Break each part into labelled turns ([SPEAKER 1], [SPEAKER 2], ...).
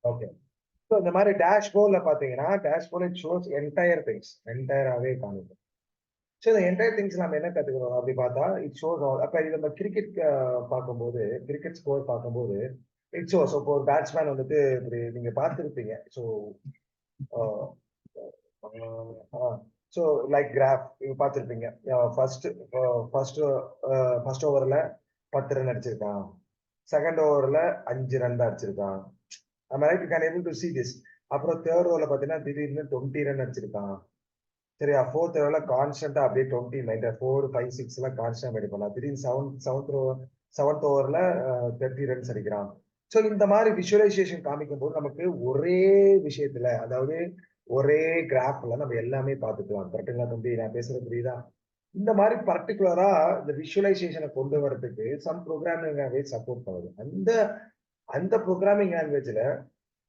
[SPEAKER 1] Okay. So இந்த மாதிரி டேஷ்போர்ட்ல பாத்தீங்கன்னா dashboard it shows entire things, என்டையராகவே காமிக்கும். ஸோ இந்த என்டையர் திங்ஸ் நம்ம என்ன கத்துக்கிறோம் அப்படி பார்த்தா இட் ஷோஸ் அப்ப இது நம்ம கிரிக்கெட் பார்க்கும்போது, கிரிக்கெட் ஸ்கோர் பார்க்கும்போது இட் ஷோஸ். இப்போ ஒரு பேட்ஸ்மேன் வந்துட்டு இப்படி நீங்க பார்த்துருப்பீங்க. ஸோ ஸோ லைக் கிராஃப் நீங்க பார்த்துருப்பீங்க. ஃபர்ஸ்ட் ஃபர்ஸ்ட் ஃபர்ஸ்ட் ஓவர்ல 10 ரன் அடிச்சிருக்கான், செகண்ட் ஓவர்ல 5 ரன் தான் அடிச்சிருக்கான். நம்ம right can able to see this. அப்புறம் தேர்ட் ஓவர்ல பாத்தீங்கன்னா திடீர்னு 20 ரன் அடிச்சிருக்கான். சரியா, ஃபோர்த் ஓவர்ல கான்ஸ்டன்டா அப்படியே 20 4 5 6 எல்லாம் கான்ஸ்டன்ட் ரெடி பண்ணலாம். திடீர்னு செவன்த் ஓவர்ல 30 ரன்ஸ் அடிக்கிறான். ஸோ இந்த மாதிரி விஷுவலைசேஷன் காமிக்கும் போது நமக்கு ஒரே விஷயத்துல, அதாவது ஒரே கிராஃப்ல நம்ம எல்லாமே பார்த்துக்கலாம். கரெக்டுங்களா தம்பி? நான் பேசுறது புரியுதா? இந்த மாதிரி பர்டிகுலரா இந்த விஷுவலைசேஷனை கொண்டு வரதுக்கு சம் ப்ரோக்ராமிங் லாங்குவேஜ் சப்போர்ட் பண்ணுது. அந்த அந்த ப்ரோக்ராமிங் லாங்குவேஜ்ல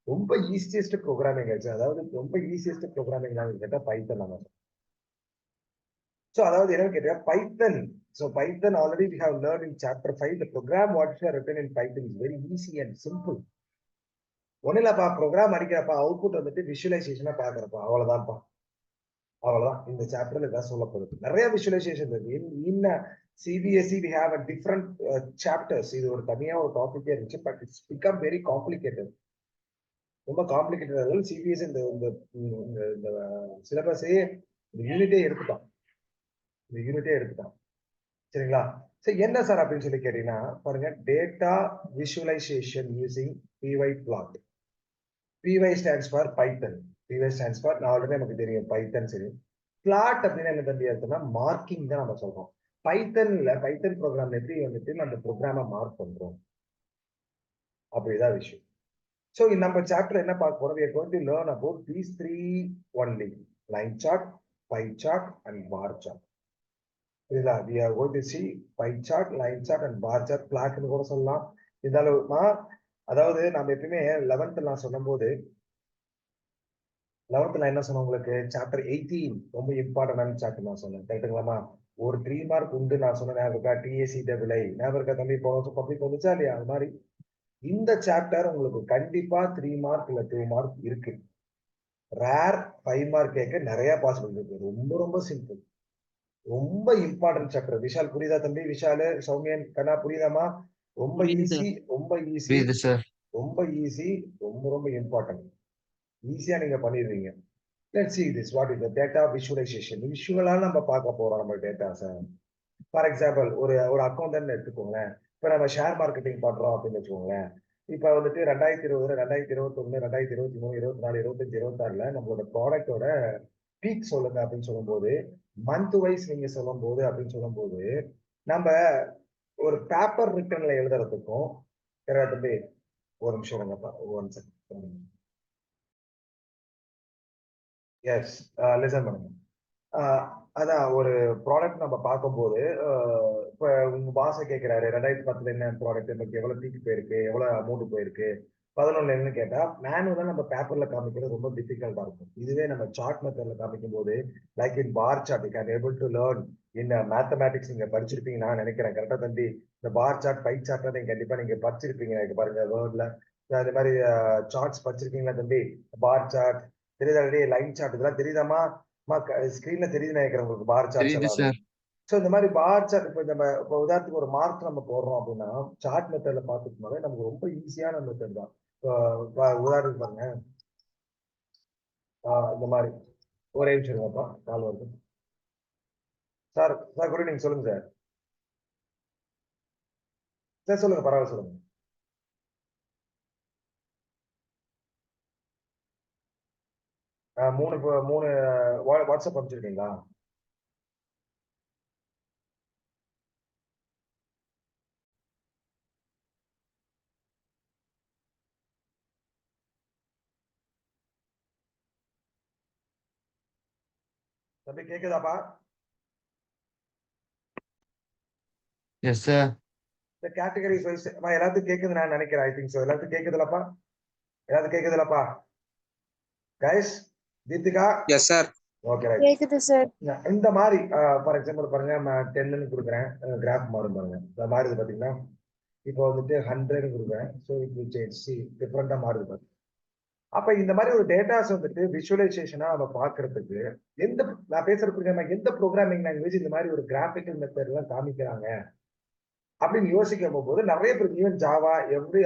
[SPEAKER 1] ரொம்ப ஈஸியஸ்ட் ப்ரோக்ராமிங் லாங்குவேஜ், அதாவது ரொம்ப ஈஸியஸ்ட் ப்ரோக்ராமிங் லாங்குவேஜ் கேட்டா பைத்தன் நம்ம. ஸோ அதாவது என்ன கேட்டா Python. So Python already we have learn in chapter 5. The program what you are written in Python is very easy and simple. ஒன்னும் இல்லப்பா, ப்ரோக்ராம் அடிக்கிறப்பா அவுட்புட் வந்துட்டு விஷுவலைசேஷனா பாக்குறப்பா, அவ்வளவுதான்ப்பா. அவ்வளவுதான் இந்த சாப்டர்ல இதான் சொல்லப்படுது. நிறைய விஷுவலைசேஷன் இருக்கு. In CBSE we have a different chapters. இது ஒரு தனியா ஒரு டாபிக்கே இருந்துச்சு. But it's become very complicated. ரொம்ப காம்ப்ளிகேட்டட். சிபிஎஸ்இ இந்த சிலபஸே இந்த யூனிட்டே எடுத்துட்டான். இந்த யூனிட்டே எடுத்துட்டான். சரிங்களா? சரி என்ன சார் அப்படின்னு சொல்லி கேட்டீங்கன்னா பாருங்க, data visualisation using PY plot. PY stands for Python. PY stands for already நமக்கு தெரியும் பைத்தன். சரி, பிளாட் அப்படின்னு என்ன தம்பி அர்த்தம்னா மார்க்கிங் தான் நம்ம சொல்றோம். பைத்தன்ல பைத்தன் ப்ரோக்ராம் எப்படி வந்துட்டு நம்ம ப்ரோக்ராமை மார்க் பண்றோம், அப்படிதான் விஷயம். ஸோ நம்ம சாப்டர் என்ன பார்க்க போறோம்? We are going to learn about these three only: line chart, pie chart and bar chart. இதுல we are going to see pie chart, line chart and bar chart. பிளாட்னு கூட சொல்லலாம். இதாலுமா அதாவது நம்ம எப்பயுமே 11th நான் சொல்லும்போது 11th என்ன சொன்னேன் உங்களுக்கு? சாப்டர் 18 ரொம்ப இம்பார்ட்டன்டான சாப்டர் நான் சொன்னேன். கரெக்டுங்களாமா? ஒரு 3 மார்க் உண்டு நான் சொன்னேன். ஞாபகம் இருக்கா? டிஎஸ்சி டபிள் ஐ ஞாபகம் இருக்கா தம்பி? இப்போ பப்ளிக் வந்துச்சா இல்லையா? அது மாதிரி இந்த சாப்டர் உங்களுக்கு கண்டிப்பா 3 மார்க் இல்ல 2 மார்க் இருக்கு. ரேர் 5 மார்க் கேட்க நிறைய பாசிபிள் இருக்கு. ரொம்ப ரொம்ப சிம்பிள், ரொம்ப இம்பார்ட்டன்ட் சாப்டர். விஷால் புரியுதா தம்பி? விஷால், சௌமியன், கண்ணா புரியுதாமா? ரொம்ப ஈஸி, ரொம்ப ஈஸி, ரொம்ப ஈஸி, ரொம்ப ரொம்ப இம்பார்ட்டன்ட். ஈஸியா நீங்க பண்ணிடுவீங்க. Let's see this. What is the data visualization? விஷுவலா நம்ம பார்க்க போறோம் நம்ம டேட்டாஸை. ஃபார் எக்ஸாம்பிள் ஒரு ஒரு அக்கௌண்டன்ட் எடுத்துக்கோங்களேன். இப்ப நம்ம ஷேர் மார்க்கெட்டிங் பண்றோம் அப்படின்னு வச்சுக்கோங்களேன். இப்ப வந்துட்டு 2020, 2021, 2023, 24, 25, 26ல நம்மளோட ப்ராடக்டோட பீக் சொல்லுங்க அப்படின்னு சொல்லும்போது, மந்த் வைஸ் நீங்க சொல்லும்போது அப்படின்னு சொல்லும்போது, நம்ம ஒரு பேப்பர் ரிட்டர்ன்ல எழுதுறதுக்கும் தம்பி ஒரு நிமிஷம் இருங்கப்பா, ஒன் செகண்ட். எஸ், லிசன் பண்ணுங்க. அதான் ஒரு ப்ராடக்ட் நம்ம பார்க்கும்போது, இப்போ உங்க பாஸை கேட்கிறாரு 2010 என்ன ப்ராடக்ட், நமக்கு எவ்வளவு பீக் போயிருக்கு, எவ்வளவு அமௌண்ட் போயிருக்கு, 11 என்னன்னு கேட்டா மேனுவலா நம்ம பேப்பர்ல காமிக்கிறது ரொம்ப டிஃபிகல்ட்டா இருக்கும். இதுவே நம்ம சார்ட் மெத்தட்ல காமிக்கும் போது, like in bar chart, you can able to learn in mathematics. நீங்க படிச்சிருப்பீங்க நான் நினைக்கிறேன். கரெக்டா தம்பி? இந்த பார் சார்ட், பை சார்ட் நீங்க கண்டிப்பா நீங்க படிச்சிருப்பீங்க. எனக்கு பாருங்க வேர்ட்ல அது மாதிரி சார்ட்ஸ் படிச்சிருக்கீங்களா தம்பி? பார் சார்ட் தெரியுதா? லைன் சார்ட் இதெல்லாம் தெரியுதாமா? ஸ்கிரீன்ல தெரியுது நினைக்கிறேன் உங்களுக்கு பார் சார்ட்ஸ் எல்லாம். சோ இந்த மாதிரி பார் சார்ட் இப்ப நம்ம இப்போ உதாரணத்துக்கு ஒரு மார்க் நம்ம போடுறோம் அப்படின்னா சார்ட் மெத்தட்ல பாத்துட்டோம்னாலே நமக்கு ரொம்ப ஈஸியான மெத்தட் தான். உதாரணத்துக்கு பாருங்க, இந்த மாதிரி ஒரே நிமிஷம் இருங்கப்பா, கால் வருது. சார் சார் குட் ஈவினிங், சொல்லுங்க சார். சார் சொல்லுங்க, பரவாயில்ல சொல்லுங்க. மூணு மூணு வாட்ஸ்அப் அனுப்பிச்சிருக்கீங்களா? தம்பி கேக்குதாப்பா?
[SPEAKER 2] Yes sir.
[SPEAKER 1] இந்த கேட்டகரிஸ் வைஸ் எல்லாத்துக்கும் கேக்குது நான் நினைக்கிறேன். I think so. எல்லாத்துக்கும் கேக்குதுலப்பா? எல்லாத்துக்கும் கேக்குதுலப்பா guys? Deepika?
[SPEAKER 3] Yes sir.
[SPEAKER 1] Okay right. கேக்குது சார். இந்த மாதிரி ஃபார் எக்ஸாம்பிள் பாருங்க, நான் 10ன்னு கொடுக்குறேன், கிராஃப் மாறும் பாருங்க. இந்த மாதிரி பாத்தீங்கன்னா இப்போ வந்துட்டு 100 கொடுக்குறேன். So it will change. C டிஃப்ரெண்டா மாறுது பாருங்க. அப்ப இந்த மாதிரி ஒரு டேட்டாஸ் வந்துட்டு விஷுவலைசேஷனா நம்ம பாக்குறதுக்கு நான் பேசுற ப்ரோக்ராம் எந்த ப்ரோக்ராமிங் லாங்குவேஜ் இந்த மாதிரி ஒரு கிராபிக்கல் மெத்தட் எல்லாம் காமிக்கிறாங்க அப்படின்னு யோசிக்கும் போது நிறைய பேர் even Java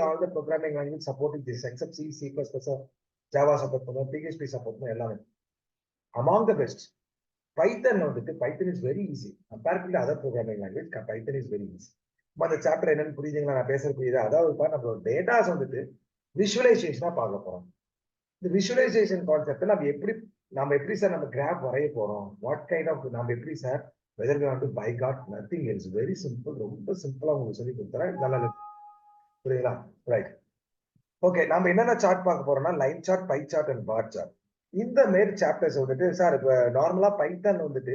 [SPEAKER 1] all the programming language supporting this except C plus plus Java support பண்ணுவோம், பிஹெச்பி சப்போர்ட் பண்ணுவோம் எல்லாமே. அமாங் த பெஸ்ட் பைத்தன் வந்துட்டு Python is very easy compare to other programming language. Python is very easy. அந்த chapter என்னன்னு புரியுதுங்களா நான் பேசுறது புரியுது? அதாவது நம்மளோட டேட்டாஸ் வந்துட்டு விஷுவலைசேஷனா பார்க்க போறோம். இந்த விஷுவலைசேஷன் கான்செப்ட் நம்ம எப்படி சார் நம்ம கிராஃப் வரைய போறோம், வாட் கைண்ட் ஆஃப் நம்ம எப்படி sir whether we want to buy got nothing else, very simple, ரொம்ப சிம்பிளா உங்களுக்கு சொல்லி கொடுத்துறேன். நல்லா புரியுங்களா? ரைட். ஓகே, நம்ம என்னென்ன சார்ட் பார்க்க போறோம்னா line chart, pie chart and bar chart. இந்த மாரி சாப்டர்ஸ் வந்துட்டு சார் இப்ப நார்மலா பைத்தன் வந்துட்டு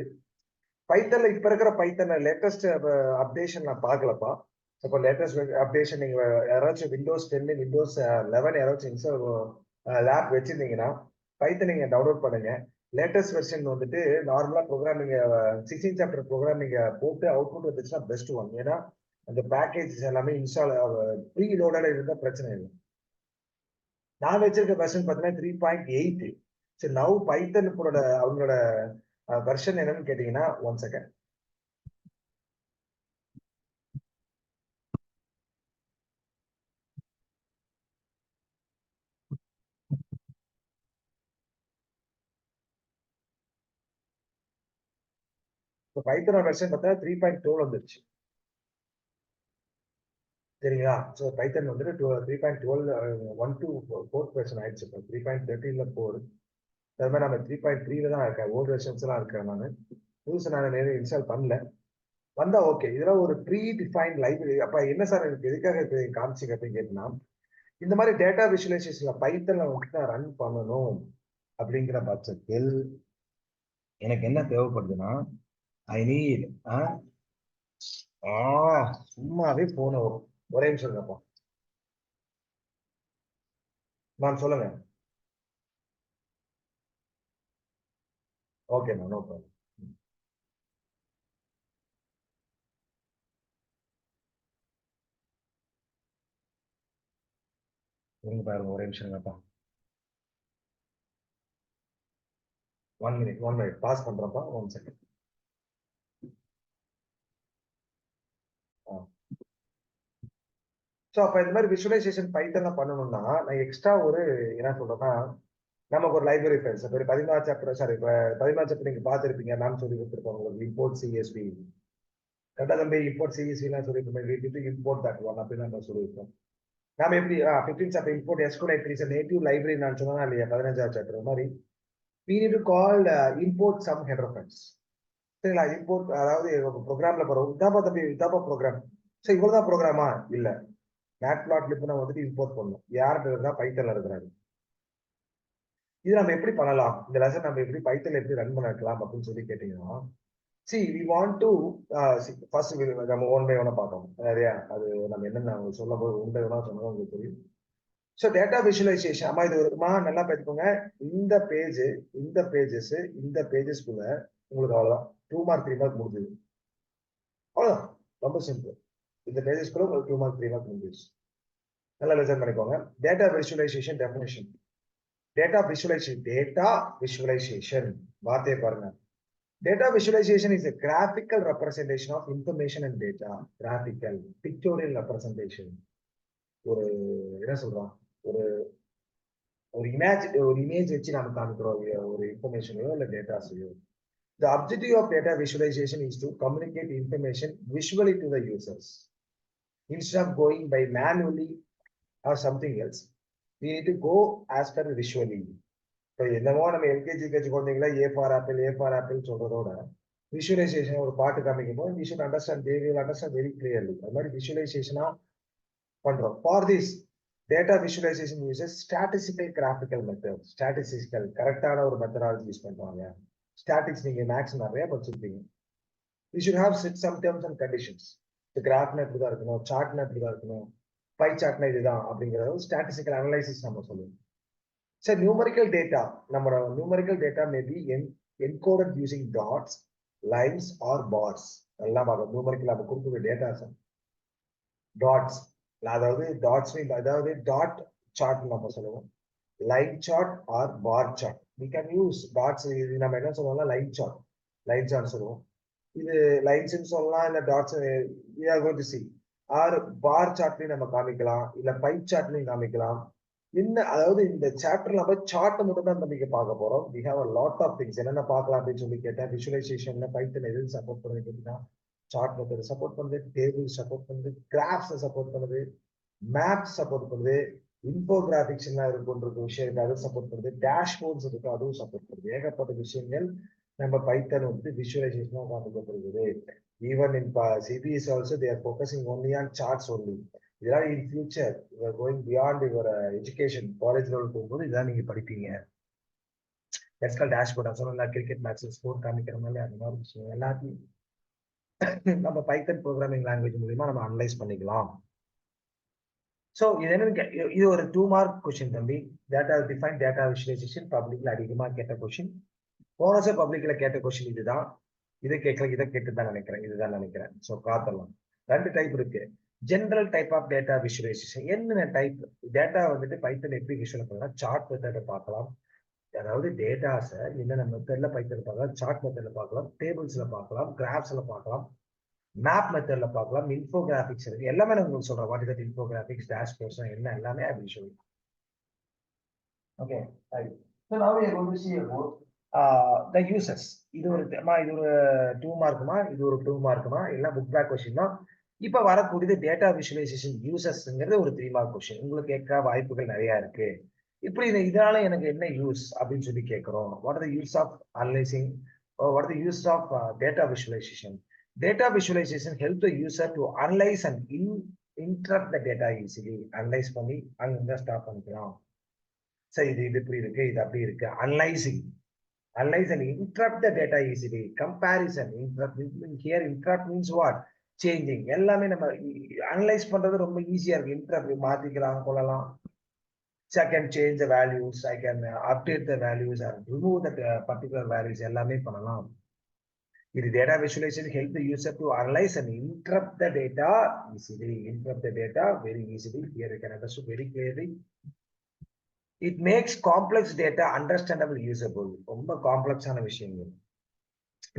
[SPEAKER 1] பைத்தன்ல இப்ப இருக்கிற பைத்தன் லேட்டஸ்ட் அப்டேஷன் நான் பார்க்கலப்பா. இப்போ லேட்டஸ்ட் அப்டேஷன் நீங்க யாராச்சும் விண்டோஸ் 10 விண்டோஸ் 11 யாராச்சும் இன்ஸ்டால் லேப் வச்சிருந்தீங்கன்னா பைத்தன் நீங்க டவுன்லோட் பண்ணுங்க. லேட்டஸ்ட் வெர்ஷன் வந்துட்டு நார்மலா ப்ரோக்ராமிங் 16 சாப்டர் ப்ரோக்ராமிங் போட்டு அவுட்புட் வந்துச்சுன்னா பெஸ்ட் ஒன். ஏன்னா அந்த பேக்கேஜஸ் எல்லாமே இன்ஸ்டால் ப்ரீ லோடட் இருந்தா பிரச்சனை இல்லை. நான் வச்சிருக்க வெர்ஷன் பார்த்தீங்கன்னா 3.8. சரி, நவ் பைத்தன் அவங்களோட வெர்ஷன் என்னன்னு கேட்டீங்கன்னா 1 செகண்ட். இப்போ பைத்தனோட வெர்ஷன் பார்த்தா 3.12 வந்துருச்சு. சரிங்களா? ஸோ பைத்தன் வந்துட்டு 3.12 1 to 4th வெர்ஷன் ஆயிடுச்சு. இப்போ 3.13ல 4. அது மாதிரி நம்ம 3.3ல தான் இருக்கேன். ஓல்டு வெர்ஷன்ஸ் எல்லாம் இருக்கேன். நான் புதுசு நான் நேரம் இன்ஸ்டால் பண்ணல. வந்தா ஓகே. இதெல்லாம் ஒரு ப்ரீ டிஃபைன்ட் லைப்ரரி. அப்ப என்ன சார் எனக்கு எதுக்காக காமிச்சிங்க அப்படின்னு கேட்டீங்கன்னா, இந்த மாதிரி டேட்டா விஷுவலைசேஷன்ல பைத்தன்ல வந்துட்டு நான் ரன் பண்ணணும் அப்படிங்கிற பட்சத்தில் எனக்கு என்ன தேவைப்படுதுன்னா ஐ நீட் சும்மாவே போன வரும். ஒரே நிமிஷம் இருக்கப்பா. நான் சொல்லுங்க. Okay ma'am, no problem. இருங்க பாருங்க, ஒரே நிமிஷம் இருக்கப்பா. 1 மினிட் பாஸ் பண்றப்பா. 1 செகண்ட். ஸோ அப்ப இந்த மாதிரி விஷுவலைசேஷன் பைத்தன்ல பண்ணணும்னா நான் எக்ஸ்ட்ரா என்ன சொல்றேன்னா நமக்கு ஒரு லைப்ரரி ஃபைல்ஸ் இப்போ 14 சாப்டர், சாரி இப்போ 14 சாப்டர் நீங்க பார்த்துருப்பீங்க. நான் சொல்லி கொடுத்துருப்பேன் உங்களுக்கு இம்போர்ட் சிஎஸ்வி. கரெக்டாக தம்பி, இம்போர்ட் சிஎஸ்விலாம் சொல்லியிருப்போம். இம்போர்ட் தட் ஒன் அப்படின்னு நம்ம சொல்லியிருப்போம். நாம எப்படி 15 chapter import SQLite is a native library நான் சொன்னா இல்லையா? 15வது சாப்டர் மாதிரி we need to call import some header files. சரிங்களா? இம்போர்ட் அதாவது ப்ரோக்ராம்ல போறோம். இதாப்பா ப்ரோக்ராம். சரி, இவ்வளவுதான் ப்ரோக்ராமா? இல்ல, மேட்பிளாட்லிப் நான் வந்துட்டு இம்போர்ட் பண்ணணும். யார்கிட்ட இருந்தா பைத்தன்ல இருக்கிறாரு. இது நம்ம எப்படி பண்ணலாம்? இந்த லெசன் நம்ம எப்படி பைத்தன்ல எப்படி ரன் பண்ண வைக்கலாம் அப்படின்னு சொல்லி கேட்டீங்கன்னா, we want to first நம்ம ஒன் பை ஒன்னா பார்த்தோம் நிறையா. அது நம்ம என்னென்ன சொல்லும் போது ஒன் பை ஒன்னா சொன்னது உங்களுக்கு தெரியும். ஸோ டேட்டா விஷுவலைசேஷன் அம்மா இது வருமா நல்லா பார்த்துக்கோங்க. இந்த பேஜஸ்க்குள்ள உங்களுக்கு அவ்வளவுதான் 2 மார்க் 3 மார்க் முடிஞ்சது. அவ்வளவுதான், ரொம்ப சிம்பிள். இந்த பேஜஸ்க்குள்ள உங்களுக்கு 2 மார்க் 3 மார்க் முடிஞ்சிருச்சு. நல்லா லிசன் பண்ணிக்கோங்க. Data visualisation definition. Data visualisation வார்த்தையை பாருங்க. Data visualization is a graphical representation of information and data. Graphical, pictorial representation. ஒரு என்ன சொல்றோம், ஒரு இமேஜ் வச்சு நம்ம காமிக்கிறோம் ஒரு இன்ஃபர்மேஷனையோ இல்ல டேட்டாஸையோ. The objective of data visualization is to communicate information visually to the users. Instead of going by manually or something else, we need to go as per visually. இப்போ என்னமோ நம்ம எல்கேஜி குழந்தைங்களா ஏ ஃபார் ஆப்பிள் சொல்றதோட விஷுவலைசேஷன் ஒரு பாட்டு காமிக்கும் போது we should understand, they will understand very clearly. அது மாதிரி விஷுவலைசேஷனா பண்றோம். For this data visualisation uses statistical graphical method. Statistical கரெக்டான ஒரு மெத்தடாலஜி யூஸ் பண்றாங்க. ஸ்டாட்டிக்ஸ் நீங்க மேக்ஸ் நிறைய படிச்சிருப்பீங்க. we should have some terms and conditions. இந்த கிராஃப்னா இப்படிதான் இருக்கணும், சார்ட்னா இப்படிதான் இருக்கணும், பை சார்ட்னா இதுதான் அப்படிங்கிறது ஸ்டாட்டிஸ்டிக்கல் அனலைசிஸ் நம்ம சொல்லுவோம். So numerical data may be encoded using dots, lines or bars. எல்லாம் பார்க்க numerical நம்ம கொடுக்கக்கூடிய டேட்டாஸ் டாட்ஸ், அதாவது டாட்ஸ் டாட் சார்ட் நம்ம சொல்லுவோம். Line chart or bar chart. we can use dots. இது நம்ம என்ன சொல்லுவோம்னா லைன் சார்ட் சொல்லுவோம். இது லைன்ஸ் சொல்லலாம், இல்ல dots we are going to see. Or bar சார்ட்லயும் நம்ம காமிக்கலாம், இல்ல பை சார்ட்லயும் காமிக்கலாம். என்ன, அதாவது இந்த சாப்டர்ல நம்ம சார்ட் மட்டும் தான் நம்ம பார்க்க போறோம். we have a lot of things. என்னென்ன பார்க்கலாம் அப்படின்னு சொல்லி கேட்டேன். விஷுவலைசேஷன்ல பைத்தன் எது சப்போர்ட் பண்ணுது கேட்டீங்கன்னா, சார்ட் மெத்தட் சப்போர்ட் பண்ணுது, டேபிள் சப்போர்ட் பண்ணுது, கிராஃப்ஸ் சப்போர்ட் பண்ணுது, மேப்ஸ் சப்போர்ட் பண்ணுது, இன்ஃபோகிராபிக்ஸ் கொண்டிருக்க விஷயம் அதை சப்போர்ட் பண்ணுது, டேஷ்போர்ட்ஸ் இருக்கு அதுவும் சப்போர்ட் பண்ணுது. ஏகப்பட்ட விஷயங்கள் நம்ம பைத்தன் வந்து விஷுவலைசேஷனா காமிக்கப்படுகிறது. Even in CBSE also they are focusing only on charts only. இதெல்லாம் in future going beyond your education college level போகும்போது இதெல்லாம் நீங்க படிப்பீங்க. That's called dashboard. நான் சொன்ன கிரிக்கெட் மேட்ச் ஸ்கோர் காமிக்கிற மாதிரி அந்த மாதிரி விஷயம் எல்லாத்தையும் நம்ம பைத்தன் ப்ரோக்ராமிங் லாங்குவேஜ் மூலமா நம்ம அனலைஸ் பண்ணிக்கலாம். ஸோ இது என்னன்னு இது ஒரு 2 மார்க் கொஸ்டின் தம்பி. டேட்டா டிஃபைன் டேட்டா விஷுவலைசேஷன் பப்ளிக்ல அதிகமா கேட்ட கொஸ்டின். போன வருஷம் பப்ளிக்ல கேட்ட கொஸ்டின் இதுதான். இதை கேட்கல, இதை கேட்டு தான் நினைக்கிறேன், இதுதான் நினைக்கிறேன். ஸோ காத்தலாம். 2 டைப் இருக்கு. General type of data visualisation. என்னென்ன டைப் டேட்டா வந்துட்டு பைத்தன் எப்படி விஷுவல் பண்ணலாம்? சார்ட் மெத்தடை பார்க்கலாம். அதாவது டேட்டாஸை என்னென்ன மெத்தட்ல பைத்தன் பார்க்கலாம், சார்ட் மெத்தட்ல பார்க்கலாம், டேபிள்ஸ்ல பார்க்கலாம், கிராஃப்ஸ்ல பார்க்கலாம், மேப் மெத்தட்ல பார்க்கலாம், இன்ஃபோகிராபிக்ஸ் இருக்கு. எல்லாமே நான் உங்களுக்கு சொல்றேன். வாட் இஸ் தட் இன்ஃபோகிராபிக்ஸ், டேஷ்போர்ட்ஸ் என்ன எல்லாமே அப்படி சொல்லி. Okay, right. ஸோ நவ we are going to see about the users. இது ஒரு 2 மார்க்குமா, இது ஒரு 2 மார்க்குமா, எல்லாம் புக் பேக் கொஸ்டின் தான். இப்ப வரக்கூடியது டேட்டா விஷுவலைசேஷன் யூசர்ஸ்ங்கிறது ஒரு 3 மார்க் கொஸ்டின். உங்களுக்கு கேட்க வாய்ப்புகள் நிறைய இருக்கு. இப்படி இதனால எனக்கு என்ன யூஸ் அப்படின்னு சொல்லி கேட்கிறோம். What are the use of analysing, what are the use of data visualisation. Data visualisation help the user to analyse and interrupt the data easily. Analyse பண்ணி அங்க ஸ்டாப் பண்ணிக்கலாம். சரி, இது இப்படி இருக்கு, இது அப்படி இருக்கு. Analysing and interrupt the data easily. Comparison, interrupt here, interrupt means what? Changing. எல்லாமே நம்ம அனலைஸ் பண்றது ரொம்ப ஈஸியா இருக்கு. interrupt மாத்திக்கலாம், கொள்ளலாம். So I can change the values, I can update the values and remove the particular values, எல்லாமே பண்ணலாம். இது data visualization help the user to analyze and interrupt the data easily. Interrupt the data very easily. Here you can understand very clearly. It makes complex data understandable, usable. ரொம்ப காம்ப்ளெக்ஸான விஷயங்கள்.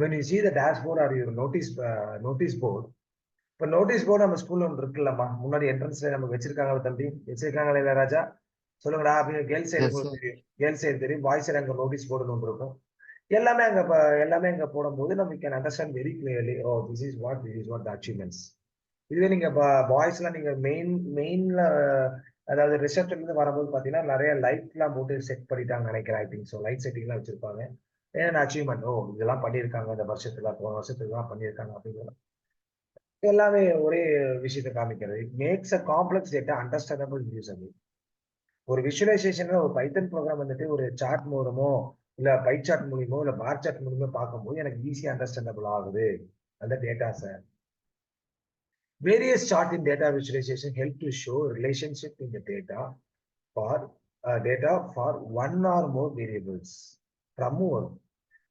[SPEAKER 1] When you see the dashboard or your notice board, இப்போ notice board நம்ம ஸ்கூல்ல ஒன்று இருக்குல்லம்மா, முன்னாடி என்ட்ரன்ஸ்ல நம்ம வச்சிருக்காங்க தம்பி, வச்சிருக்காங்களே இல்ல ராஜா, சொல்லுங்கடா. அப்படின்னு கேர்ள்ஸ் சைடு தெரியும், கேர்ள்ஸ் சைடு தெரியும், பாய்ஸ் சைடு அங்க நோட்டீஸ் போர்டுன்னு ஒன்று இருக்கும். எல்லாமே அங்க போடும்போது நம்ம can understand very clearly, oh this is what the achievements. இதுவே நீங்க பாய்ஸ்லாம் நீங்க மெயின்ல, அதாவது ரிசப்ஷன்ல இருந்து வரும்போது பாத்தீங்கன்னா நிறைய லைட் எல்லாம் போட்டு செட் பண்ணிட்டாங்க நினைக்கிறேன். I think so light setting எல்லாம் வச்சிருப்பாங்க. ஏன்னா அச்சீவ்மெண்ட், ஓ இதெல்லாம் பண்ணியிருக்காங்க இந்த வருஷத்துல, போன வருஷத்துல எல்லாம் பண்ணியிருக்காங்க அப்படிங்கிறது எல்லாமே ஒரே விஷயத்தை காமிக்கிறது. It makes a complex data understandable usable. ஒரு விஷுவலைசேஷன்ல ஒரு பைத்தன் ப்ரோக்ராம் வந்துட்டு ஒரு சார்ட் மூலமோ இல்ல பை சார்ட் மூலியமோ இல்ல பார் சார்ட் மூலியமோ பார்க்கும்போது எனக்கு ஈஸியா அண்டர்ஸ்டாண்டபிள் ஆகுது அந்த டேட்டாஸை. Various chart in data visualization help to show relationship in the data for one or more variables. From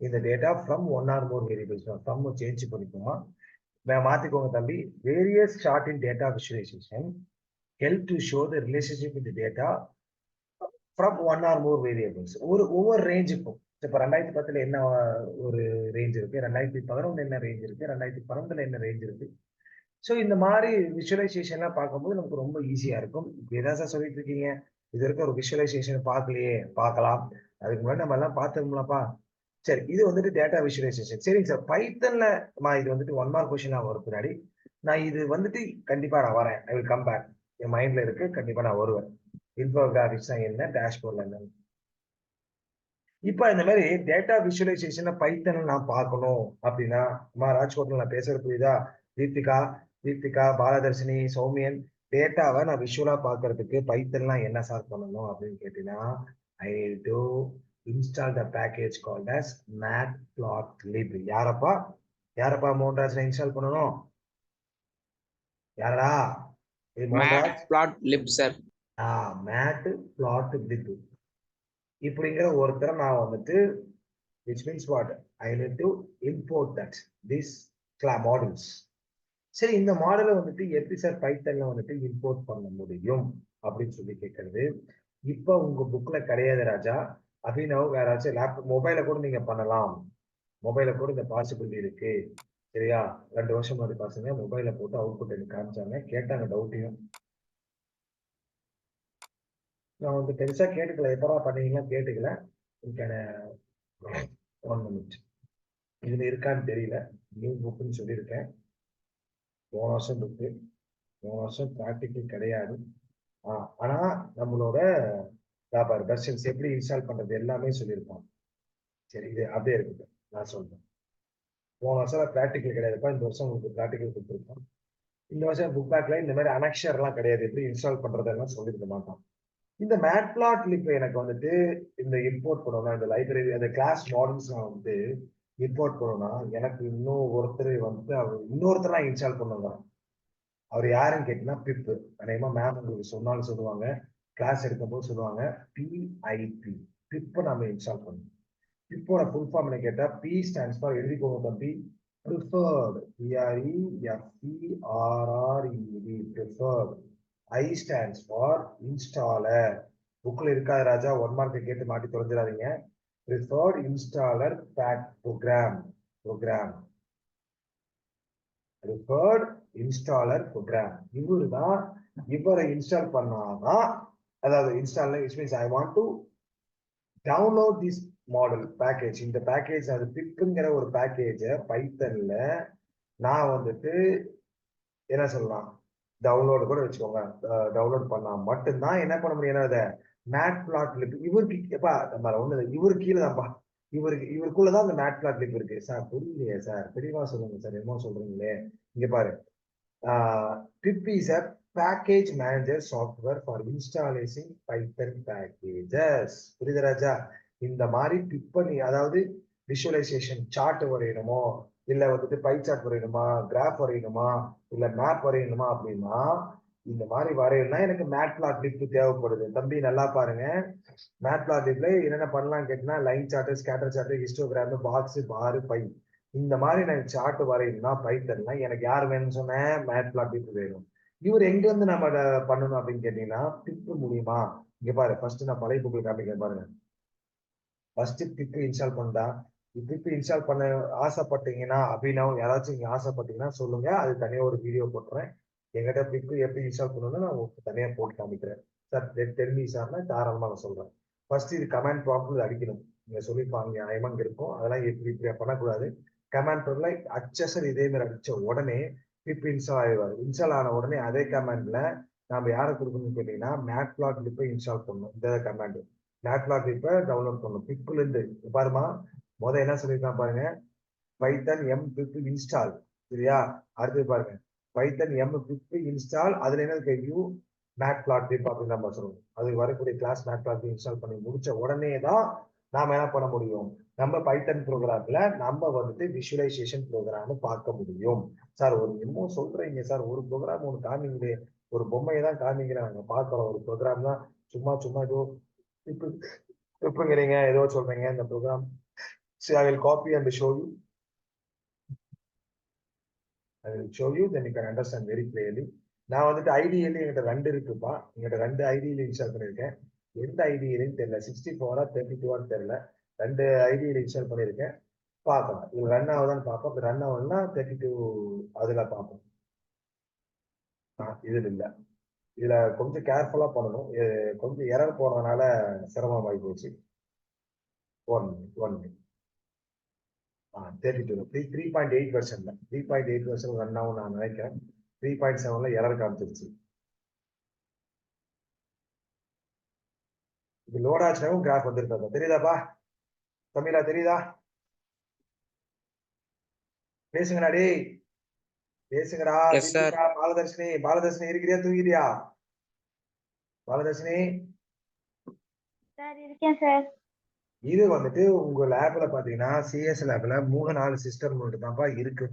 [SPEAKER 1] in the data from one or more variables. From change பண்ணிக்கோமா, மாத்திக்கோங்க தம்பி. Various chart in data visualization help to show the relationship in the data from one or more variables. ஒவ்வொரு ரேஞ்சுக்கும். இப்ப 2010 என்ன ஒரு range இருக்கு, 2011 என்ன range இருக்கு, 2012 என்ன range இருக்கு. ஸோ இந்த மாதிரி விஷுவலைசேஷன்லாம் பார்க்கும்போது நமக்கு ரொம்ப ஈஸியா இருக்கும். இப்போ எதான் சார் சொல்லிட்டு இருக்கீங்க, இது இருக்க ஒரு விஷுவலைசேஷன் பார்க்கலையே, பார்க்கலாம். அதுக்கு முன்னாடி நம்ம எல்லாம் பார்த்துருக்கோம்லப்பா. சரி, இது வந்துட்டு டேட்டா விஷுவலைசேஷன். சரிங்க சார், பைத்தன்ல இது வந்துட்டு 1 மார்க் கொஸ்டின் வரும் பின்னாடி. நான் இது வந்துட்டு கண்டிப்பா நான் வரேன். I will come back. என் மைண்ட்ல இருக்கு, கண்டிப்பா நான் வருவேன். இன்ஃபோகிராபிக்ஸ் என்ன, டேஷ்போர்ட்ல என்ன. இப்ப இந்த மாதிரி டேட்டா விஷுவலைசேஷனை பைத்தன்ல நான் பார்க்கணும் அப்படின்னா, ராஜ்கோட்ல நான் பேசுறது புரியுதா? தீபிகா, பாலதர்ஷினி, சௌமியன், டேட்டாவை நான் விஷுவலா பாக்குறதுக்கு பைத்தன்லாம் என்ன சார் பண்ணணும் அப்படின்னு கேட்டீங்கன்னா, I need to install the package called as matplotlib. யாரப்பா மோகன்ராஜ் இன்ஸ்டால் பண்ணணும்? யாரா?
[SPEAKER 3] matplotlib sir.
[SPEAKER 1] matplotlib இப்படிங்கிற ஒருத்தரை நான் வந்துட்டு, which means what? I need to import that these modules. சரி, இந்த மாடலை வந்துட்டு எப்படி சார் பைத்தன்ல வந்துட்டு இம்போர்ட் பண்ண முடியும் அப்படின்னு சொல்லி கேட்கறது. இப்ப உங்க புக்ல கிடையாது ராஜா. அபினவ் யாராச்சும் லேப்டாப் மொபைல கூட நீங்க பண்ணலாம். மொபைல கூட இந்த பாசிபிலிட்டி இருக்கு. சரியா? 2 வருஷம் முன்னாடி பசங்க மொபைல போட்டு அவுட்புட் எனக்கு காமிச்சாங்க. கேட்டாங்க டவுட்டையும். நான் வந்து பெருசா கேட்டுக்கல. எப்படா பண்ணீங்கன்னா கேட்டுக்கல. இதுக்கான 1 மினிட். இதுல இருக்கான்னு தெரியல. நியூ புக்னு சொல்லியிருக்கேன். போன வருஷம் புக்கு. போன வருஷம் பிராக்டிகல் கிடையாது. ஆனா நம்மளோட வியாபார வெர்ஷன்ஸ் எப்படி இன்ஸ்டால் பண்றது எல்லாமே சொல்லியிருப்பான். சரி இது அப்படியே இருக்குது. நான் சொல்றேன். போன வருஷம் பிராக்டிகல் கிடையாதுப்பா. இந்த வருஷம் உங்களுக்கு பிராக்டிகல் கொடுத்துருக்கோம். இந்த வருஷம் புக் பேக்ல இந்த மாதிரி அனக்ஷர் எல்லாம் கிடையாது. எப்படி இன்ஸ்டால் பண்றதெல்லாம் சொல்லியிருக்க மாட்டான். இந்த மேட்பிளாட்லிப் எனக்கு வந்துட்டு இந்த இம்போர்ட் பண்ணணும். இந்த லைப்ரரி அந்த கிளாஸ் மாடல்ஸ் நான் வந்து இம்போர்ட் பண்ணணும்னா எனக்கு இன்னும் ஒருத்தர் வந்து அவர் இன்னொருத்தரா இன்ஸ்டால் பண்ணுவாங்க. அவர் யாருன்னு கேட்டீங்கன்னா பிப்பு. அநேகமா மேம் உங்களுக்கு சொன்னாலும் சொல்லுவாங்க. கிளாஸ் எடுக்கும்போது சொல்லுவாங்க பிஐபி. பிப்பை நம்ம இன்ஸ்டால் பண்ணணும். பிப்போட ஃபுல் ஃபார்ம் என்ன கேட்டா பி ஸ்டாண்ட்ஸ் ஃபார் எழுதிக்கோங்க தம்பி. Preferred. பிஐஎஃப்இஆர்ஆர்இடி preferred. I stands for installer. புக்ல இருக்காது ராஜா. 1 மார்க் கேட்டு மாட்டி தொலைஞ்சிடாதீங்க. Preferred installer back program. Program preferred installer program. இவரை இன்ஸ்டால் பண்ணாதான், அதாவது install means I want to download this model package. இந்த பேக்கேஜ் அது பிப்ங்கிற ஒரு பேக்கேஜ பைத்தன்ல நான் வந்துட்டு என்ன சொல்லலாம், டவுன்லோடு கூட வச்சுக்கோங்க. டவுன்லோட் பண்ணா மட்டும்தான் என்ன பண்ண முடியும். அதை மேட்பிளாட்லிப் இவருக்கு எப்பா நம்ம ஒண்ணு இவரு கீழே தான்ப்பா. இவருக்குள்ளதான் அந்த மேட்பிளாட்லிப் இருக்கு. சார் புரியலையே சார், தெளிவா சொல்லுங்க சார், என்னமோ சொல்றீங்களே. இங்க பாரு. pip is a package manager software for installing Python packages. புரியுது ராஜா? இந்த மாதிரி pip நீ அதாவது விஷுவலைசேஷன் சார்ட் வரையணுமோ, இல்ல வந்துட்டு பை சார்ட் வரையணுமா, கிராஃப் வரையணுமா, இல்ல மேப் வரையணுமா அப்படின்னா இந்த மாதிரி வரையணும்னா எனக்கு மேட்பிளாட்லிப் தேவைப்படுது. தம்பி நல்லா பாருங்க. மேட்பிளாட்லிப்ல என்னென்ன பண்ணலாம் கேட்டீங்கன்னா line chart, scatter chart, histogram, box, bar, pie. இந்த மாதிரி நான் சார்ட் வரையணும்னா பைத்தன்ல எனக்கு யார் வேணும்னு சொன்னேன், மேட்பிளாட்லிப் வேணும். இவர் எங்க இருந்து நம்ம அதை பண்ணணும் அப்படின்னு கேட்டீங்கன்னா பிப் மூலியமா. இங்க பாரு, ஃபர்ஸ்ட் நான் பழைய புக்ல காமிக்கிறேன் பாருங்க. ஃபர்ஸ்ட் பிப் இன்ஸ்டால் பண்ணா. பிப் இன்ஸ்டால் பண்ண ஆசைப்பட்டீங்கன்னா அபினவ் யாராச்சும் நீங்க ஆசைப்பட்டீங்கன்னா சொல்லுங்க. அது தனியா ஒரு வீடியோ போட்டுறேன். எங்கிட்ட பிப் எப்படி இன்ஸ்டால் பண்ணணும்னு நான் உங்களுக்கு தனியா போட்டு காமிக்கிறேன். சார் தெரிஞ்சு சார்னா தாராளமா நான் சொல்றேன். ஃபர்ஸ்ட் இது கமாண்ட் ப்ராம்ப்ட்ல அடிக்கணும். நீங்க சொல்லிருப்பாங்க ஐமங்க இருக்கும். அதெல்லாம் எப்படி இப்படி பண்ணக்கூடாது. கமாண்ட் ப்ராம்ப்ட்ல அச்சசர் இதே மாதிரி அடிச்ச உடனே பிப் இன்ஸ்டால் ஆயிடுவாரு. இன்ஸ்டால் ஆன உடனே அதே கமாண்ட்ல நாம யாரை கொடுக்கணும்னு கேட்டீங்கன்னா மேட்பிளாட்லிப்பை இன்ஸ்டால் பண்ணணும். இந்த கமாண்ட் மேட்பிளாட்லிப்ப டவுன்லோட் பண்ணணும். பிப்ல இருந்து பாருமா. என்ன சொல்லியிருக்கான் பாருங்க. பைத்தன் எம் பிப் இன்ஸ்டால். சரியா? அடுத்து பாருங்க. பைத்தன் எம் பிப் இன்ஸ்டால். அதுல என்ன இருக்கு, யூ மேட்பிளாட்லிப் அப்படின்னு நம்ம சொல்லணும். அது வரக்கூடிய கிளாஸ் மேட்பிளாட்லிப் இன்ஸ்டால் பண்ணி முடிச்ச உடனே தான் நாம என்ன பண்ண முடியும், நம்ம பைத்தன் ப்ரோக்ராம்ல நம்ம வந்துட்டு விஷுவலைசேஷன் ப்ரோக்ராம் பார்க்க முடியும். சார் ஒரு என்னமோ சொல்றீங்க சார், ஒரு ப்ரோக்ராம் ஒன்று காமிங்களே, ஒரு பொம்மையை தான் காமிக்கிறேன், நாங்க பார்க்கிறோம். ஒரு ப்ரோக்ராம் தான் சும்மா சும்மா ஏதோ இப்பங்கிறீங்க, ஏதோ சொல்றீங்க. இந்த program I will copy and show you. I will show you, then you can understand very clearly. நான் வந்துட்டு ஐடியில் எங்கிட்ட 2 இருக்குப்பா. எங்கிட்ட 2 ஐடியில் இன்ஸ்டால் பண்ணியிருக்கேன். எந்த ஐடியிலும் தெரியல. 64 32 தெரியல. 2 ஐடியில் இன்ஸ்டால் பண்ணியிருக்கேன். பார்க்கலாம். இது ரன் ஆகுதான்னு பார்ப்போம். இப்போ ரன் ஆகுதுன்னா 32 அதுல பார்ப்போம். இதுல இல்ல. இதுல கொஞ்சம் கேர்ஃபுல்லா பண்ணணும். கொஞ்சம் எரர் போறதுனால சிரமமாகி போச்சு. 1 32 3.8 வெர்ஷன்ல 3.8 வெர்ஷன் ரன் ஆகும் நான் நினைக்கிறேன். 3.7ல எரர் காமிச்சிருச்சு. இது லோட் ஆச்சுனாவும் கிராஃப் வந்துருக்கா தெரியுதாப்பா? தமிழா தெரியுதா? பேசுங்கடா டேய், பேசுங்கடா. தீபிகா, பாலதர்ஷினி இருக்கிறியா, தூங்கிறியா? பாலதர்ஷினி
[SPEAKER 3] சார் இருக்கேன் சார்.
[SPEAKER 1] இது வந்துட்டு உங்க லேப்ல பாத்தீங்கன்னா சிஎஸ் லேப்ல 3-4 சிஸ்டம் மட்டும் தான்ப்பா இருக்கு.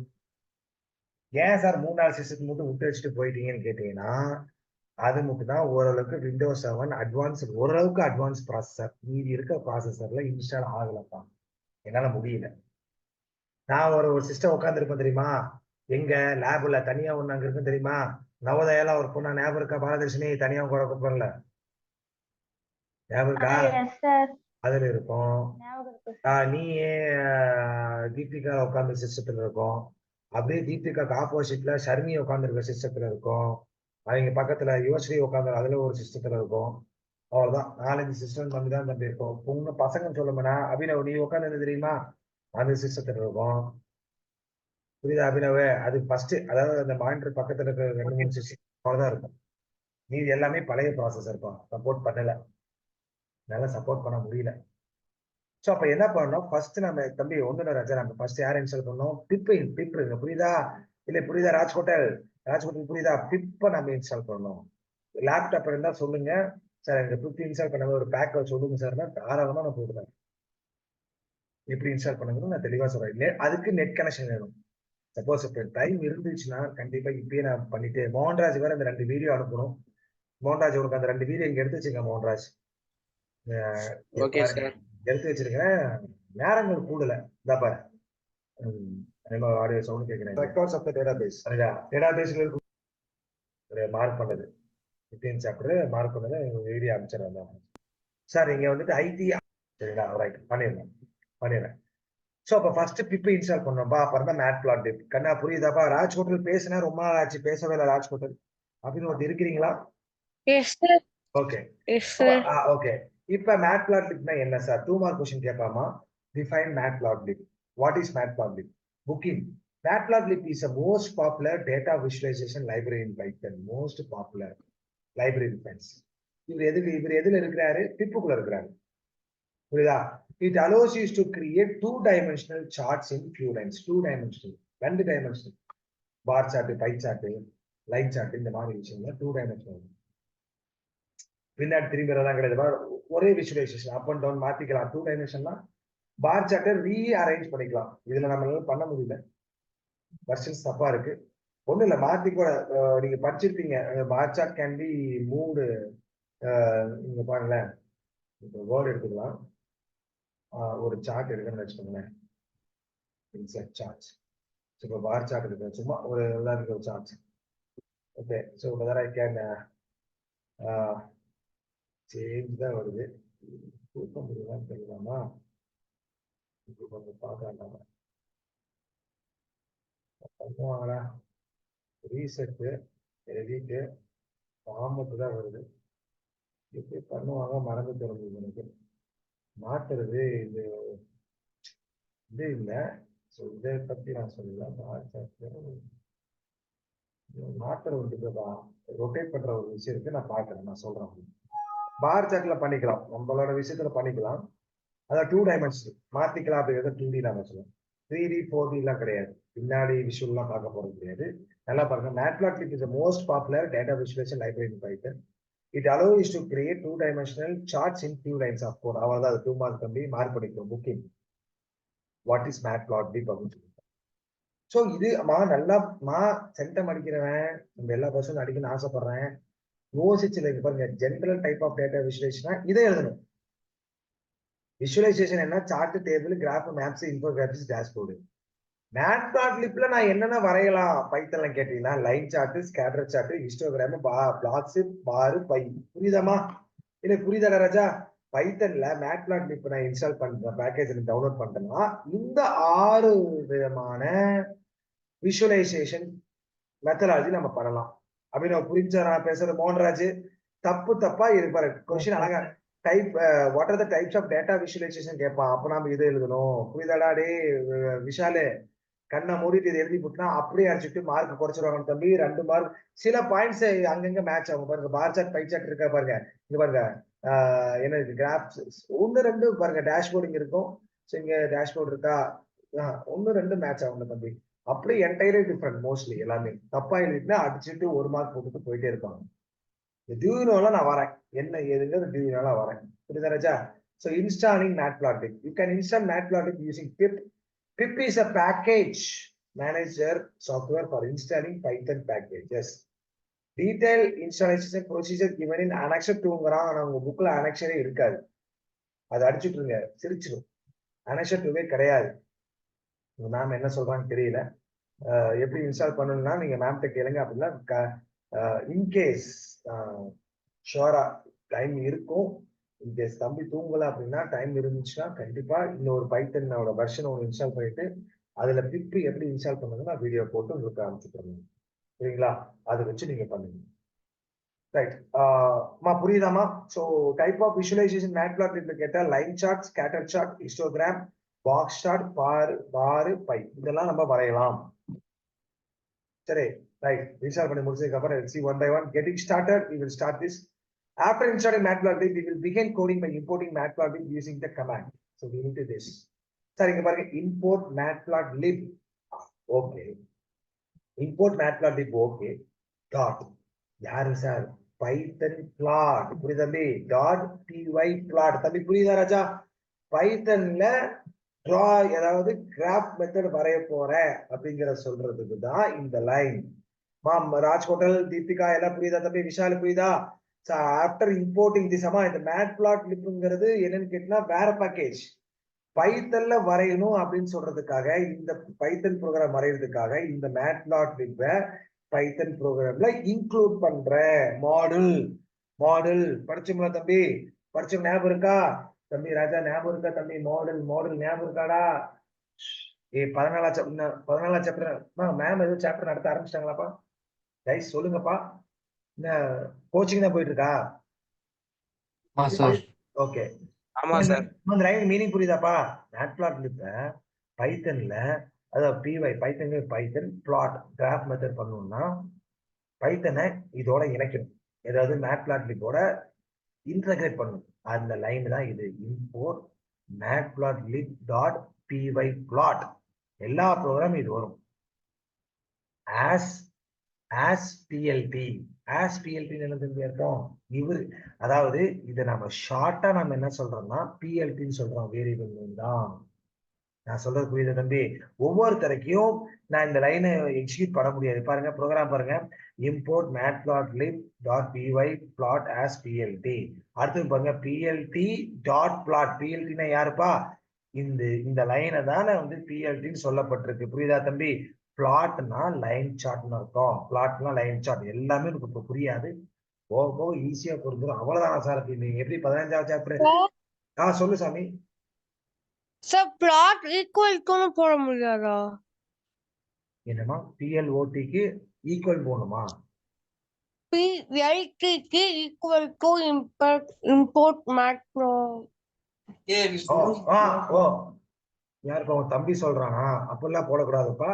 [SPEAKER 1] ஏன் சார் 3-4 சிஸ்டம் மட்டும் விட்டு வச்சுட்டு போயிட்டீங்கன்னு கேட்டீங்கன்னா அது மட்டும் தான் ஓரளவுக்கு விண்டோஸ் 7 அட்வான்ஸ், ஓரளவுக்கு அட்வான்ஸ் ப்ராசஸர். மீதி இருக்க ப்ராசஸர்ல இன்ஸ்டால் ஆகலப்பா. என்னால முடியல. நான் ஒரு சிஸ்டம் உட்காந்துருப்பேன் தெரியுமா, எங்க லேப்ல தனியா ஒண்ணு அங்க இருக்கும் தெரியுமா, நவோதயால ஒரு பொண்ணா ஞாபகம் இருக்கா பாலதர்ஷினி, தனியா கூட கூப்பிடல. ஞாபகம் இருக்கா?
[SPEAKER 3] Yes sir.
[SPEAKER 1] அதுல இருக்கும்.
[SPEAKER 3] ஞாபகம் இருக்கு சார்.
[SPEAKER 1] நீ தீபிகா உட்கார்ந்த சிஸ்டத்துல இருக்கும். அப்படியே தீபிகாக்கு ஆப்போசிட்ல ஷர்மி உட்கார்ந்துருக்க சிஸ்டத்துல இருக்கும். அவங்க பக்கத்துல யுவஸ்ரீ உட்காந்து அதுல ஒரு சிஸ்டத்துல இருக்கும். அவ்வளவுதான் 4-5 சிஸ்டம் வந்து தான் தம்பி இருக்கும். பொண்ணு பசங்க சொல்லுமனா அபினவ் நீ உட்காந்து தெரியுமா அந்த சிஸ்டத்துல இருக்கும். புரியுதா அபினவ்? அது ஃபர்ஸ்ட் அதாவது அந்த மானிட்டர் பக்கத்துல இருக்க 2-3 சிஸ்டம் அவ்வளவுதான் இருக்கும். மீதி எல்லாமே பழைய ப்ராசஸர் இருக்கும். சப்போர்ட் பண்ணல. என்னால சப்போர்ட் பண்ண முடியல. சோ அப்ப என்ன பண்ணோம்? ஃபர்ஸ்ட் நம்ம தம்பி ஒண்ணுல ராஜா நம்ம ஃபர்ஸ்ட் யாரை இன்ஸ்டால் பண்ணோம்? பிப் புரியுதா? இல்ல புரியுதா? ராஜ்கோட்டல் புரியுதா? பிப்ப நம்ம இன்ஸ்டால் பண்ணோம். லேப்டாப் இருந்தா சொல்லுங்க சார். எனக்கு பிப் இன்ஸ்டால் பண்ண ஒரு பேக் சொல்லுங்க சார்னா தாராளமா நான் போடுறேன். எப்படி இன்ஸ்டால் பண்ணுங்கன்னு நான் தெளிவா சொல்றேன். அதுக்கு நெட் கனெக்ஷன் வேணும். சப்போஸ் இப்ப டைம் இருந்துச்சுன்னா கண்டிப்பா இப்பயே நான் பண்ணிட்டு மோகன்ராஜ் வேற அந்த 2 வீடியோ அனுப்பணும். மோகன்ராஜ் உனக்கு அந்த 2 வீடியோ இங்க எடுத்து வச்சுங்க மோகன்ராஜ்.
[SPEAKER 4] Okay sir.
[SPEAKER 1] எடுத்து வச்சிருக்கேன். நேரங்கள் கூடல இந்த பாரு. ஆடியோ சவுண்ட் கேட்கிறேன். Records of the database. சரியா? டேட்டாபேஸ்ல இருக்கு மார்க் பண்ணது 15 சாப்டர் மார்க் பண்ணது வீடியோ அனுப்பிச்சிடறேன் சார். இங்க வந்துட்டு ஐடி சரிங்களா? ரைட் பண்ணிடுறேன். சோ அப்ப ஃபர்ஸ்ட் பிப் இன்ஸ்டால் பண்ணோம்பா. அப்புறம் தான் மேட்பிளாட்லிப். கண்ணா புரியுதாப்பா? ராஜ்கோட்டல் பேசினா ரொம்ப நாள் ஆச்சு, பேசவே இல்லை ராஜ்கோட்டல் அப்படின்னு ஒருத்தர் இருக்கிறீங்களா?
[SPEAKER 4] Yes sir.
[SPEAKER 1] Okay
[SPEAKER 4] yes sir.
[SPEAKER 1] Okay. இப்ப மேட்பிளாட்லிப்னா என்ன சார்? 2 மார்க் क्वेश्चन கேட்பாமா? Define matplotlib. What is matplotlib? Booking. Matplotlib is a most popular data visualization library in Python. most popular library in Python. இவர் எதுல இருக்கிறாரு? பிப்புக்குள்ள இருக்கிறாரு. புரியுதா? It allows you to create 2-dimensional charts in few lines. 2-dimensional 2 dimensional bar chart, pie chart, line chart இந்த மாதிரி விஷயங்கள் 2-dimensional. பின்னாடி திரும்பி வரலாம் கிடையாது. ஒரே விஷுவலைசேஷன் அப் அண்ட் டவுன் மாத்திக்கலாம். 2-dimensional பார் சார்ட்டை ரீஅரேஞ்ச் பண்ணிக்கலாம். இதுல நம்மளால பண்ண முடியல. வெர்ஷன்ஸ் தப்பா இருக்கு. ஒண்ணு இல்ல மாத்தி கூட நீங்க படிச்சிருப்பீங்க. Bar chart can be moved. நீங்க பாருங்களேன். இப்போ வேர்ட் எடுத்துக்கலாம். ஒரு சார்ட் இருக்குன்னு வச்சுக்கோங்களேன். Insert charts. இப்போ பார் சார்ட் இருக்கு. சும்மா ஒரு உதாரணத்துக்கு ஒரு chart. Okay. So whether I can change தான் வருது. தூக்க முடியுமான்னு தெரியலாமா? இப்போ கொஞ்சம் பார்க்கலாம். பண்ணுவாங்களா? ரீசெட்டு எடிட்டு ஃபார்மட்டு தான் வருது. எப்படி பண்ணுவாங்க மறந்து தெரிஞ்சது எனக்கு. மாத்துறது இது இல்லை. ஸோ இதை பத்தி நான் சொல்லலாம். மாத்துற ஒரு ரொட்டேட் பண்ற ஒரு விஷயம் இருக்கு. நான் பாக்குறேன், நான் சொல்றேன். பார் சார்ட்ல பண்ணிக்கலாம், நம்மளோட விஷயத்துல பண்ணிக்கலாம். அதான் 2 dimensional மாத்திக்கலாம். அப்படிங்கிறத 2D நாம சொல்லுவோம். 3D 4D எல்லாம் கிடையாது. பின்னாடி விஷுவல் எல்லாம் பார்க்க போறது கிடையாது. நல்லா பாருங்க. மேட்பிளாட்லிப் is the most popular data visualization library in Python. It allows you to create 2-dimensional charts in few lines of code. அவ்வளவுதான். அது 2 மார்க் தம்பி மார்க் பண்ணிக்கிறோம். புக்கிங். வாட் இஸ் மேட்பிளாட்லிப் அப்படின்னு சொல்லுங்க. ஸோ இது நல்லா சென்டம் அடிக்கிறவன் நம்ம எல்லா பர்சனும் அடிக்கணும்னு ஆசைப்படுறேன். யோசிச்சு பாருங்க. General type of data visualisation இதை எழுதணும். விஷுவலைசேஷன் என்ன? Chart, table, graph, maps, infographics, dashboard. மேட்பிளாட்லிப்ல நான் என்னென்ன வரையலாம் பைத்தன்ல கேட்டீங்கன்னா line chart, scatter chart, histogram, plots, bar, pie. புரியுதாமா? இல்ல புரியுதா ராஜா? பைத்தன்ல மேட்பிளாட்லிப் நான் இன்ஸ்டால் பண்றேன், பேக்கேஜ் டவுன்லோட் பண்றேன்னா இந்த 6 விதமான விஷுவலைசேஷன் மெத்தடாலஜி நம்ம பண்ணலாம். அப்படின்னு நம்ம புரிஞ்சா நான் பேசுறது மோகன்ராஜ்? தப்பா இருப்பாரு. கொஸ்டின் அழகா type what are the types of data visualisation கேட்பான். அப்ப நாம இதை எழுதணும். புரியுதாடா? டே விஷாலு கண்ணை மூடிட்டு இதை எழுதி போட்டுனா அப்படியே அடிச்சுட்டு மார்க் குறைச்சிருவாங்க தம்பி. 2 மார்க். சில பாயிண்ட்ஸ் அங்கங்க மேட்ச் ஆகும் பாருங்க. பார் சார்ட், பை சார்ட் இருக்கா பாருங்க. இங்க பாருங்க. என்ன இருக்கு? கிராஃப்ஸ் 1-2 பாருங்க. டேஷ்போர்டு இங்க இருக்கும். ஸோ இங்க டேஷ்போர்டு இருக்கா? 1-2 மேட்ச் ஆகும் தம்பி. அப்படியே என்டையரே டிஃப்ரெண்ட். மோஸ்ட்லி எல்லாமே தப்பா எழுதிட்டுனா அடிச்சுட்டு 1 மார்க் போட்டுட்டு போயிட்டே இருப்பாங்க. டியூனோல நான் வரேன். என்ன ஏதுங்கிறது டியூனோல வரேன். புரியுதா ராஜா? So installing matplotlib. You can install matplotlib using pip. Pip is a package manager software for installing Python packages. Detailed installation procedure given in Annexure 2ங்கறான். ஆனா உங்க புக்ல Annexure இருக்காது. அதை அடிச்சுட்டுருங்க, சிரிச்சிடும். Annexure 2வே கிடையாது. மேம் என்ன சொல்றான்னு தெரியல. எப்படி இன்ஸ்டால் பண்ணணும்னா நீங்க மேம்கிட்ட கேளுங்க. அப்படின்னா இன்கேஸ் ஷுவரா டைம் இருக்கும். இன்கேஸ் தம்பி தூங்கல அப்படின்னா டைம் இருந்துச்சுன்னா கண்டிப்பா இன்னொரு பைத்தனோட வெர்ஷன் ஒன்று இன்ஸ்டால் பண்ணிட்டு அதுல பிப் எப்படி இன்ஸ்டால் பண்ணுங்க நான் வீடியோ போட்டு உங்களுக்கு காமிச்சுக்கிறேன். சரிங்களா? அதை வச்சு நீங்க பண்ணுங்க. ரைட். புரியுதாமா? ஸோ டைப் ஆஃப் விஷுவலைசேஷன் மேட்பிளாட்ல கேட்டா line chart, scatter chart, histogram, box chart, bar, pie இதெல்லாம் நம்ம வரையலாம். சரி, ரைட். இன்ஸ்டால் பண்ணி முடிச்சதுக்கு அப்புறம் let's see one by one. Getting started, we will start this. After installing Matplotlib, we will begin coding by importing Matplotlib using the command. So we need to this. சரி, இங்க பாருங்க, import Matplotlib. Okay. Import Matplotlib. Okay. Dot. யாரு sir? Python plot. புரியுதா தம்பி? Dot py plot. தம்பி புரியுதா ராஜா? பைத்தன்ல draw ஏதாவது graph method வரைய போறேன் அப்படிங்கிற சொல்றதுக்கு தான் இந்த லைன். ராஜ்கோட்டல், தீபிகா எல்லாம் புரியுதா தம்பி? விஷால் புரியுதா? ஆஃப்டர் இம்போர்ட்டிங் திஸ் இந்த மேட்பிளாட்லிப்ங்கிறது என்னன்னு கேட்டீங்கன்னா வேற பேக்கேஜ். பைத்தன்ல வரையணும் அப்படின்னு சொல்றதுக்காக இந்த பைத்தன் ப்ரோக்ராம் வரைகிறதுக்காக இந்த மேட்பிளாட்லிப்பை பைத்தன் ப்ரோக்ராம்ல இன்க்ளூட் பண்ற மாடல் படிச்சோம்ல தம்பி? படிச்சோம் ஞாபகம் இருக்கா தம்பி? ராஜா ஞாபகம் இருக்கா தம்பி? மாடல் ஞாபகம் இருக்காடா? 14ஆம் சாப்டர் மேம் ஏதோ சாப்டர் நடத்த ஆரம்பிச்சிட்டாங்களாப்பா? கைஸ் சொல்லுங்கப்பா. என்ன கோச்சிங் தான் போயிட்டு இருக்கா? ஓகே.
[SPEAKER 4] ஆமா சார்.
[SPEAKER 1] இந்த லைன் மீனிங் புரியுதாப்பா? மேட்பிளாட்லிப் பைத்தன்ல அதாவது பைத்தன் பிளாட் கிராஃப் மெத்தட் பண்ணணும்னா பைத்தனை இதோட இணைக்கணும். ஏதாவது மேட்பிளாட்லிப்போட இன்டகிரேட் பண்ணணும். அந்த லைன் தான் இது. Import matplotlib dot py plot. எல்லா ப்ரோக்ராம் இது வரும். as plt என்னது அர்த்தம்? இவரு அதாவது இதை நம்ம ஷார்ட்டா நம்ம என்ன சொல்றோம்னா பிஎல்டின்னு சொல்றோம். வேரியபிள் நேம் தான். நான் சொல்றது புரியுது தம்பி? ஒவ்வொருத்தரைக்கும் நான் இந்த லைனை எக்ஸிக்யூட் பண்ண முடியாது. பாருங்க ப்ரோக்ராம் பாருங்க. Import matplotlib dot py plot as plt. அடுத்து பாருங்க plt டாட் plot. plt யாருப்பா? இந்த லைனை தானே பிஎல்டின்னு சொல்லப்பட்டிருக்கு. புரியுதா தம்பி? பிளாட்னா லைன் சார்ட்னு அர்த்தம். பிளாட்னா லைன் சார்ட். எல்லாமே எனக்கு இப்ப புரியாது. போக ஈஸியா புரிஞ்சிடும். அவ்வளவுதானா சார்? நீங்க எப்படி 15ஆவது சாப்டர்? சொல்லு சாமி.
[SPEAKER 4] சார் பிளாட் ஈக்குவல் டு போட முடியாதா?
[SPEAKER 1] என்னமா? பிஎல்ஓடிக்கு ஈக்குவல் போகணுமா?
[SPEAKER 4] பிஎல்டிக்கு ஈக்குவல் டு இம்போர்ட் மேட்ப்ளோ.
[SPEAKER 1] யாருப்பா உன் தம்பி சொல்றானா? அப்படிலாம் போடக்கூடாதுப்பா.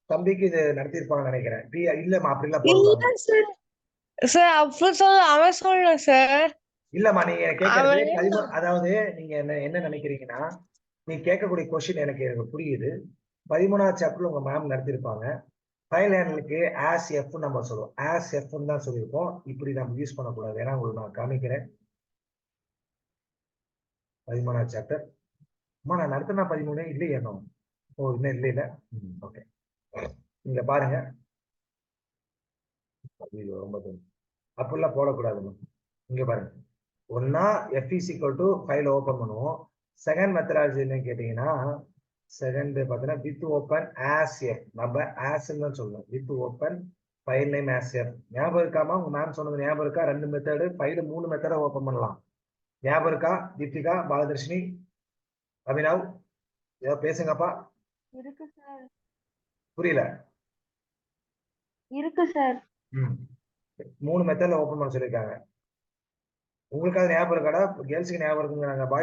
[SPEAKER 1] தம்பிக்கு இது நடத்திருப்பாங்கன்னு நினைக்கிறேன். இல்லம்மா அப்படிலாம் போடக்கூடாது.
[SPEAKER 4] சார் அப்படி சொல்ல அவன் சொல்ல சார்.
[SPEAKER 1] இல்லம்மா நீங்க கேட்கறது அதாவது நீங்க என்ன நினைக்கிறீங்கன்னா நீ கேட்கக்கூடிய கொஸ்டின் எனக்கு புரியுது. 13ஆவது சாப்டர்ல உங்க மேம் நடத்திருப்பாங்க. ஃபைல் ஹேண்டலுக்கு ஆஸ் எஃப் நம்ம சொல்லுவோம். ஆஸ் எஃப் தான் சொல்லியிருப்போம். இப்படி நம்ம யூஸ் பண்ணக்கூடாது. ஏன்னா உங்களுக்கு நான் காமிக்கிறேன். 13ஆவது சாப்டர். நான் நடத்தினா 13 இல்லையே இன்னும். இன்னும் இல்ல. ஓகே, இங்க பாருங்க. அப்படிலாம் போடக்கூடாதுமா. இங்க பாருங்க. ஒன்னா F is equal to file open பண்ணுவோம். செகண்ட் மெத்தடாலஜி என்ன கேட்டீங்கன்னா செகண்ட் பார்த்தீங்கன்னா வித் ஓப்பன் ஆஸ் எஃப். நம்ம ஆஸ் தான் சொல்லணும். With open file name as F. ஞாபகம் இருக்காமா? உங்க மேம் சொன்னது ஞாபகம் இருக்கா? 2 மெத்தடு ஃபைல் 3 மெத்தட ஓபன் பண்ணலாம். ஞாபகம் இருக்கா? தீபிகா, பாலதர்ஷினி, அபினவ் ஏதோ பேசுங்கப்பா.
[SPEAKER 3] இருக்கு சார்.
[SPEAKER 1] புரியல?
[SPEAKER 3] இருக்கு சார்.
[SPEAKER 1] 3 மெத்தட்ல ஓபன் பண்ண சொல்லியிருக்காங்க. உங்களுக்கு அது ஞாபகம் இருக்காடா? கேர்ள்ஸுக்கு ஞாபகம் இருக்குங்கிறாங்க. பாய்ஸ்